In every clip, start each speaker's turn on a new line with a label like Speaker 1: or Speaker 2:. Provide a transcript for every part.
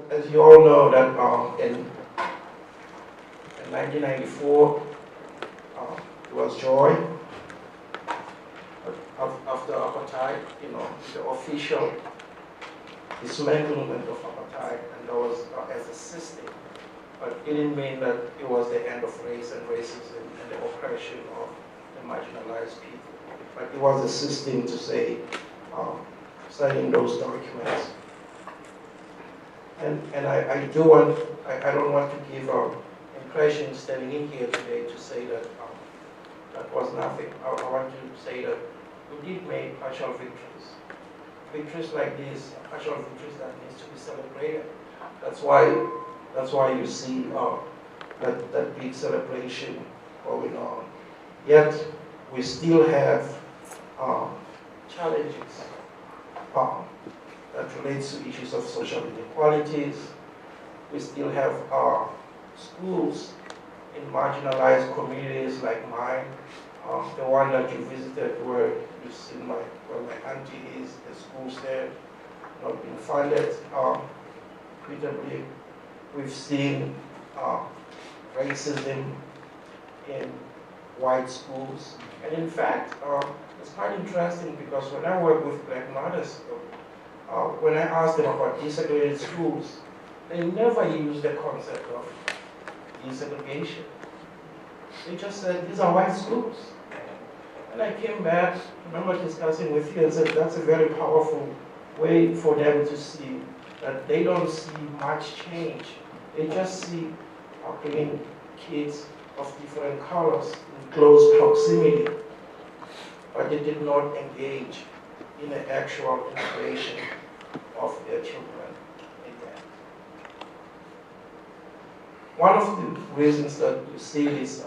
Speaker 1: as you all know, that in 1994, it was joy. After apartheid, the official dismantlement of apartheid, and that was as a system. But it didn't mean that it was the end of race and racism and the oppression of the marginalized people. But it was a system to say, signing those documents. And I don't want to give an impression standing in here today to say that that was nothing. I want to say that we did make partial victories. Victories like these, partial victories that needs to be celebrated. That's why you see that big celebration going on. Yet we still have challenges that relates to issues of social inequalities. We still have schools in marginalized communities like mine, the one that you visited where you see where my auntie is, the schools there not being funded equitably. We've seen racism in white schools. And in fact, it's quite interesting because when I work with black mothers, when I ask them about desegregated schools, they never use the concept of desegregation. They just said, these are white schools. And I came back, I remember discussing with you and said, that's a very powerful way for them to see that they don't see much change. They just see bringing kids of different colors in close proximity, but they did not engage in the actual integration of their children in that. One of the reasons that you see this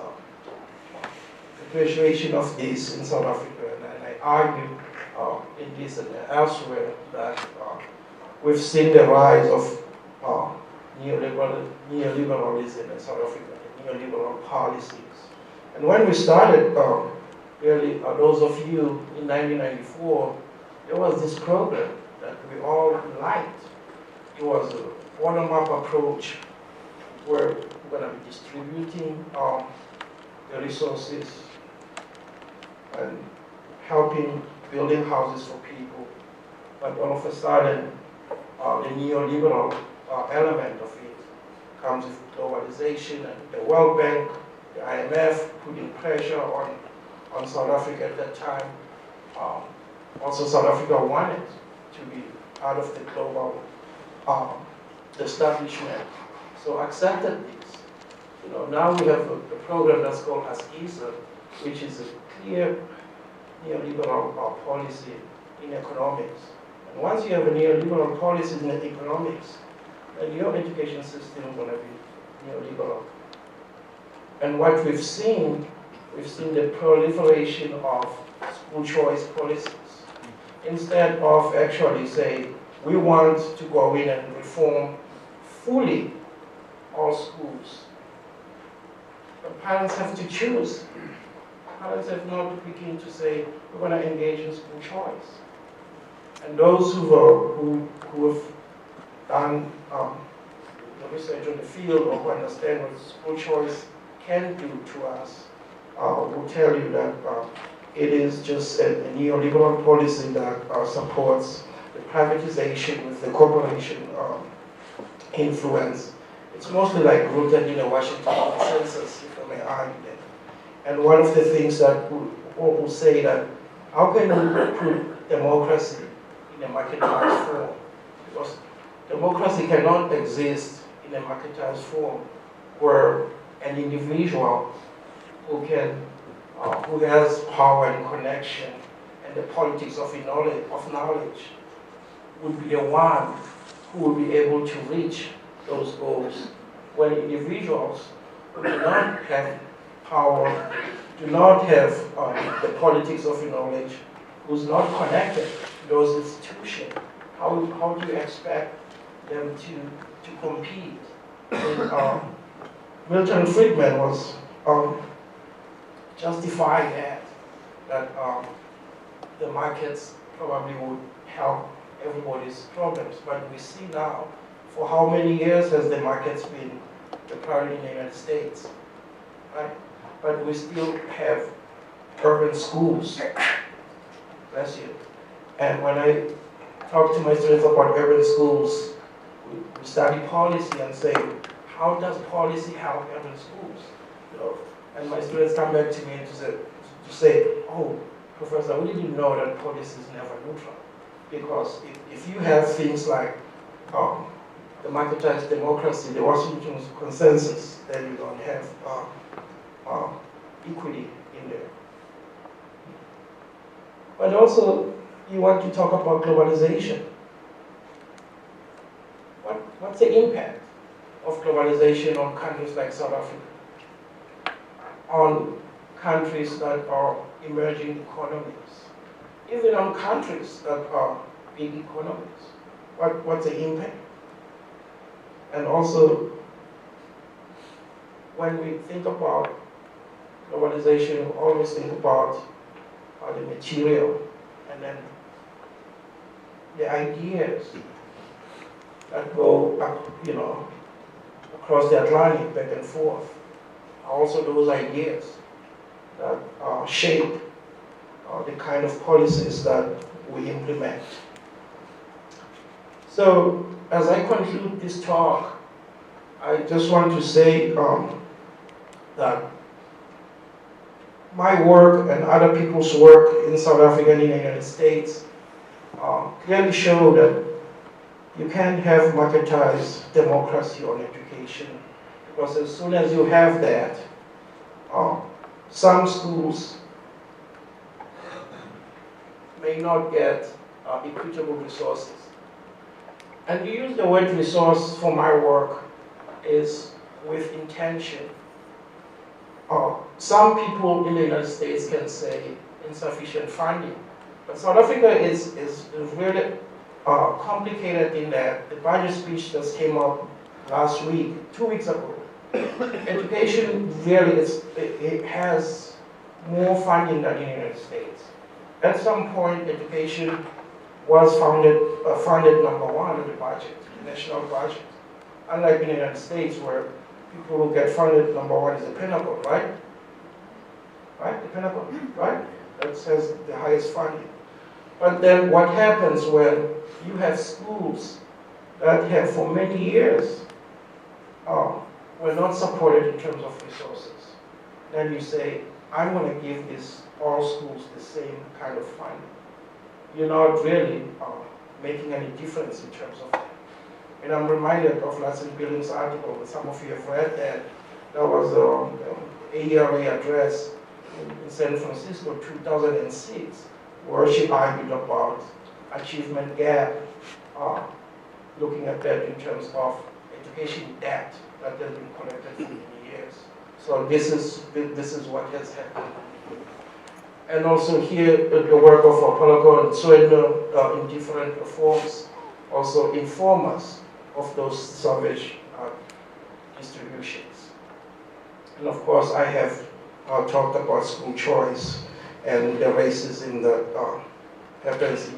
Speaker 1: perpetuation of this in South Africa, and I argue in this and elsewhere that we've seen the rise of neoliberalism in South Africa, neoliberal policies. And when we started, really, those of you in 1994, there was this program that we all liked. It was a bottom-up approach where we're going to be distributing the resources and helping building houses for people. But all of a sudden, the neoliberal element of it comes with globalization and the World Bank, the IMF putting pressure on South Africa at that time. Also, South Africa wanted to be out of the global establishment, so accepted this. Now we have a program that's called ASISA, which is a clear neoliberal policy in economics. And once you have a neoliberal policy in economics, then your education system is going to be neoliberal. And what we've seen the proliferation of school choice policies. Instead of actually saying, we want to go in and reform fully all schools. The parents have to choose. Parents have not to begin to say, we're going to engage in school choice. And those who have done the research on the field or who understand what school choice can do to us will tell you that it is just a neoliberal policy that supports the privatization with the corporation influence. It's mostly like rooted in the Washington consensus, if I may argue that. And one of the things that will say that, how can we put democracy in a marketized form? Because democracy cannot exist in a marketized form where an individual who has power and connection and the politics of knowledge would be the one who will be able to reach those goals, when individuals who do not have power, do not have the politics of knowledge, who's not connected to those institutions, how do you expect them to compete? And, Milton Friedman was justifying that the markets probably would help everybody's problems, but we see now for how many years has the markets been the priority in the United States, right? But we still have urban schools, bless you. And when I talk to my students about urban schools, we study policy and say, how does policy help urban schools? You know, and my students come back to me to say, oh, Professor, we didn't know that policy is never neutral. Because if you have things like the marketized democracy, the Washington consensus, then you don't have equity in there. But also, you want to talk about globalization. What's the impact of globalization on countries like South Africa, on countries that are emerging economies, even on countries that are big economies? What's the impact? And also, when we think about globalization, we always think about the material and then the ideas that go up, across the Atlantic, back and forth. Also those ideas that shape the kind of policies that we implement. So, as I conclude this talk, I just want to say that my work and other people's work in South Africa and in the United States clearly show that you can't have marketized democracy on education, because as soon as you have that, some schools may not get equitable resources. And to use the word resource for my work is with intention. Some people in the United States can say insufficient funding, but South Africa is really complicated in that the budget speech just came up last week, 2 weeks ago. Education really it has more funding than in the United States. At some point, education was funded #1 in the budget, the national budget. Unlike in the United States, where people who get funded #1 is the Pentagon, right? Right, the Pentagon, right? That says the highest funding. But then what happens when you have schools that have for many years were not supported in terms of resources? Then you say, I'm going to give all schools the same kind of funding. You're not really making any difference in terms of that. And I'm reminded of Lassie Billings' article, that some of you have read that. That was an AERA address in San Francisco, 2006, where she argued about achievement gap, looking at that in terms of education debt that has been collected for many years. So this is what has happened. And also here, the work of Polako and Swedner in different forms also inform us of those savage distributions. And of course, I have talked about school choice and the racism that happens in